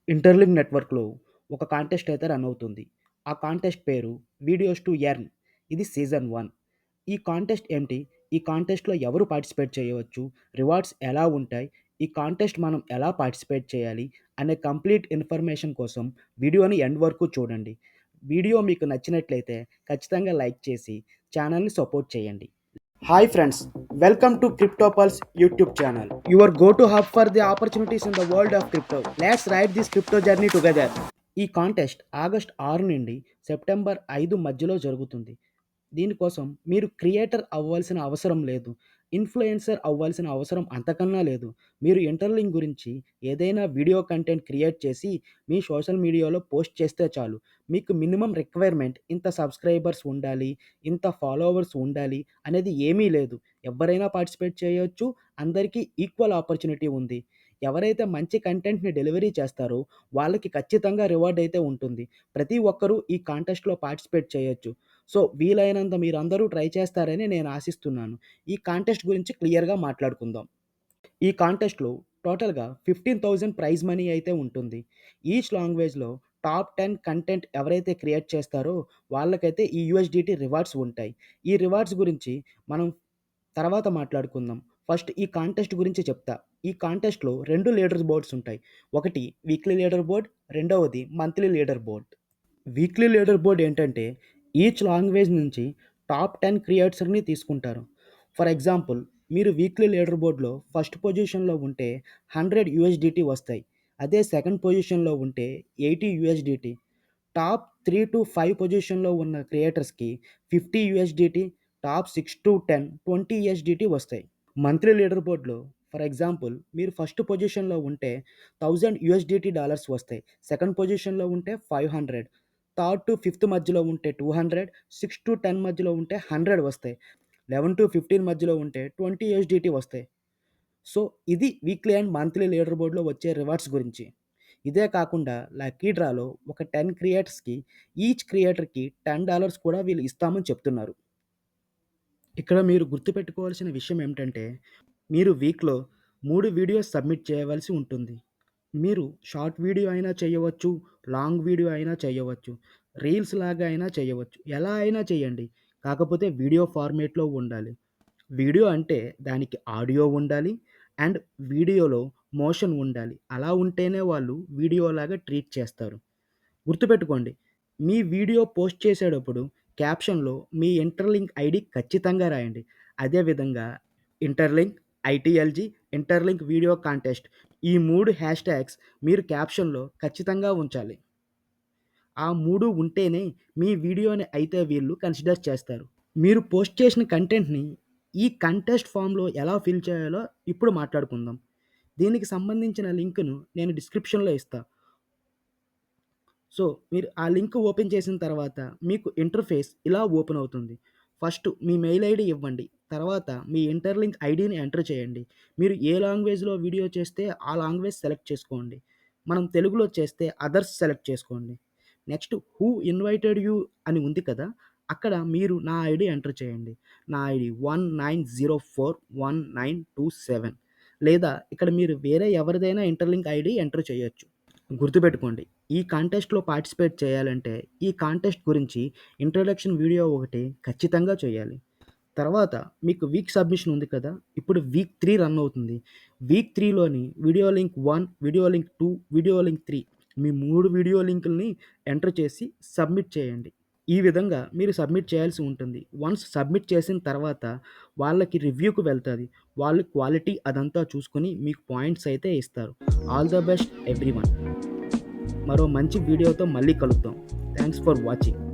Interlink నెట్వర్క్‌లో ఒక contest అయితే రన్ అవుతుంది. ఆ కాంటెస్ట్ పేరు వీడియోస్ టు ఎర్న్. ఇది సీజన్ 1. ఈ కాంటెస్ట్ ఏంటి? ఈ కాంటెస్ట్‌లో ఎవరు పార్టిసిపేట్ చేయవచ్చు? రివార్డ్స్ ఎలా ఉంటాయి? ఈ కాంటెస్ట్ మనం ఎలా పార్టిసిపేట్ చేయాలి? అనే కంప్లీట్ ఇన్ఫర్మేషన్ కోసం వీడియోని ఎండ్ వరకు చూడండి. వీడియో మీకు నచ్చినట్లయితే ఖచ్చితంగా లైక్ చేసి ఛానల్‌ని సపోర్ట్ చేయండి. Hi friends, welcome to CryptoPulse YouTube channel. Your go-to hub for the opportunities in the world of crypto. Let's ride this crypto journey together. ఈ కాంటెస్ట్ ఆగస్ట్ 6 నుండి సెప్టెంబర్ 5 మధ్యలో జరుగుతుంది. దీనికోసం మీరు క్రియేటర్ అవ్వాల్సిన అవసరం లేదు. ఇన్‌ఫ్లుయెన్సర్ అవ్వాల్సిన అవసరం అంతకన్నా లేదు. మీరు ఇంటర్లింక్ గురించి ఏదైనా వీడియో కంటెంట్ క్రియేట్ చేసి మీ సోషల్ మీడియాలో పోస్ట్ చేస్తే చాలు. మీకు మినిమమ్ రిక్వైర్మెంట్ ఇంత సబ్‌స్క్రైబర్స్ ఉండాలి, ఇంత ఫాలోవర్స్ ఉండాలి అనేది ఏమీ లేదు. ఎవ్వరైనా పార్టిసిపేట్ చేయొచ్చు. అందరికీ ఈక్వల్ ఆపర్చునిటీ ఉంది. ఎవరైతే మంచి కంటెంట్‌ని డెలివరీ చేస్తారో వాళ్ళకి ఖచ్చితంగా రివార్డ్ అయితే ఉంటుంది. ప్రతి ఒక్కరూ ఈ కాంటెస్ట్‌లో పార్టిసిపేట్ చేయొచ్చు. సో, వీలైనంత మీరందరూ ట్రై చేస్తారని నేను ఆశిస్తున్నాను. ఈ కాంటెస్ట్ గురించి క్లియర్‌గా మాట్లాడుకుందాం. ఈ కాంటెస్ట్‌లో టోటల్‌గా 15,000 ప్రైజ్ మనీ అయితే ఉంటుంది. ఈచ్ లాంగ్వేజ్‌లో టాప్ 10 కంటెంట్ ఎవరైతే క్రియేట్ చేస్తారో వాళ్ళకైతే ఈ యూఎస్‌డిటీ రివార్డ్స్ ఉంటాయి. ఈ రివార్డ్స్ గురించి మనం తర్వాత మాట్లాడుకుందాం. ఫస్ట్ ఈ కాంటెస్ట్ గురించి చెప్తా. ఈ కాంటెస్ట్‌లో 2 లీడర్ బోర్డ్స్ ఉంటాయి. ఒకటి వీక్లీ లీడర్ బోర్డ్, రెండవది monthly leader board. Weekly leader board ఏంటంటే ఈచ్ లాంగ్వేజ్ నుంచి టాప్ 10 క్రియేటర్స్‌ని తీసుకుంటారు. ఫర్ ఎగ్జాంపుల్ మీరు వీక్లీ లీడర్ బోర్డ్‌లో ఫస్ట్ పొజిషన్‌లో ఉంటే 100 యూఎస్‌డిటీ వస్తాయి. అదే సెకండ్ పొజిషన్‌లో ఉంటే 80 యూఎస్‌డిటీ. టాప్ 3-5 పొజిషన్‌లో ఉన్న క్రియేటర్స్‌కి 50 యూఎస్‌డిటీ, టాప్ 6-10 20 యూఎస్‌డిటీ వస్తాయి. మంత్లీ లీడర్ బోర్డ్‌లో ఫర్ ఎగ్జాంపుల్ మీరు ఫస్ట్ పొజిషన్‌లో ఉంటే 1000 యూఎస్‌డిటీ డాలర్స్ వస్తాయి. సెకండ్ పొజిషన్‌లో ఉంటే 500, థర్డ్ టు ఫిఫ్త్ మధ్యలో ఉంటే 200, 6-10 మధ్యలో ఉంటే 100 వస్తాయి. 11-15 మధ్యలో ఉంటే 20 యూఎస్‌డిటీ వస్తాయి. సో, ఇది వీక్లీ అండ్ మంత్లీ లీడర్ బోర్డ్‌లో వచ్చే రివార్డ్స్ గురించి. ఇదే కాకుండా లక్కీ డ్రాలో ఒక 10 క్రియేటర్స్‌కి ఈచ్ క్రియేటర్‌కి $10 కూడా వీళ్ళు ఇస్తామని చెప్తున్నారు. ఇక్కడ మీరు గుర్తుపెట్టుకోవాల్సిన విషయం ఏమిటంటే, మీరు వీక్‌లో 3 వీడియోస్ సబ్మిట్ చేయవలసి ఉంటుంది. మీరు షార్ట్ వీడియో అయినా చేయవచ్చు, లాంగ్ వీడియో అయినా చేయవచ్చు, రీల్స్ లాగా అయినా చేయవచ్చు. ఎలా అయినా చేయండి. కాకపోతే వీడియో ఫార్మాట్‌లో ఉండాలి. వీడియో అంటే దానికి ఆడియో ఉండాలి అండ్ వీడియోలో మోషన్ ఉండాలి. అలా ఉంటేనే వాళ్ళు వీడియోలాగా ట్రీట్ చేస్తారు. గుర్తుపెట్టుకోండి. మీ వీడియో పోస్ట్ చేసేటప్పుడు క్యాప్షన్‌లో మీ ఇంటర్లింక్ ఐడీ ఖచ్చితంగా రాయండి. అదే విధంగా interlink, ITLG, interlink video contest ఈ 3 హ్యాష్ ట్యాగ్స్ మీరు క్యాప్షన్‌లో ఖచ్చితంగా ఉంచాలి. ఆ 3 ఉంటేనే మీ వీడియోని అయితే వీళ్ళు కన్సిడర్ చేస్తారు. మీరు పోస్ట్ చేసిన కంటెంట్‌ని ఈ కంటెస్ట్ ఫామ్‌లో ఎలా ఫిల్ చేయాలో ఇప్పుడు మాట్లాడుకుందాం. దీనికి సంబంధించిన లింక్‌ను నేను డిస్క్రిప్షన్‌లో ఇస్తా. సో, మీరు ఆ లింక్ ఓపెన్ చేసిన తర్వాత మీకు ఇంటర్ఫేస్ ఇలా ఓపెన్ అవుతుంది. ఫస్ట్ మీ మెయిల్ ఐడీ ఇవ్వండి. తర్వాత మీ ఇంటర్లింక్ ఐడీని ఎంటర్ చేయండి. మీరు ఏ లాంగ్వేజ్‌లో వీడియో చేస్తే ఆ లాంగ్వేజ్ సెలెక్ట్ చేసుకోండి. మనం తెలుగులో చేస్తే అదర్స్ సెలెక్ట్ చేసుకోండి. నెక్స్ట్ హూ ఇన్వైటెడ్ యూ అని ఉంది కదా! అక్కడ మీరు నా ఐడీ ఎంటర్ చేయండి. నా ఐడీ 19041927 లేదా ఇక్కడ మీరు వేరే ఎవరిదైనా ఇంటర్లింక్ ఐడీ ఎంటర్ చేయొచ్చు. గుర్తుపెట్టుకోండి. ఈ కాంటెస్ట్‌లో పార్టిసిపేట్ చేయాలంటే, ఈ కాంటెస్ట్ గురించి ఇంట్రడక్షన్ వీడియో ఒకటి ఖచ్చితంగా చేయాలి. తర్వాత మీకు వీక్ సబ్మిషన్ ఉంది కదా! ఇప్పుడు వీక్ 3 రన్ అవుతుంది. వీక్ 3లోని video link 1, video link 2, video link 3 మీ 3 వీడియో లింకుల్ని ఎంటర్ చేసి సబ్మిట్ చేయండి. ఈ విధంగా మీరు సబ్మిట్ చేయాల్సి ఉంటుంది. వన్స్ సబ్మిట్ చేసిన తర్వాత వాళ్ళకి రివ్యూకి వెళ్తది. వాళ్ళు క్వాలిటీ అదంతా చూసుకొని మీకు పాయింట్స్ అయితే ఇస్తారు. All the best everyone. మరో మంచి వీడియోతో మళ్ళీ కలుద్దాం. Thanks for watching.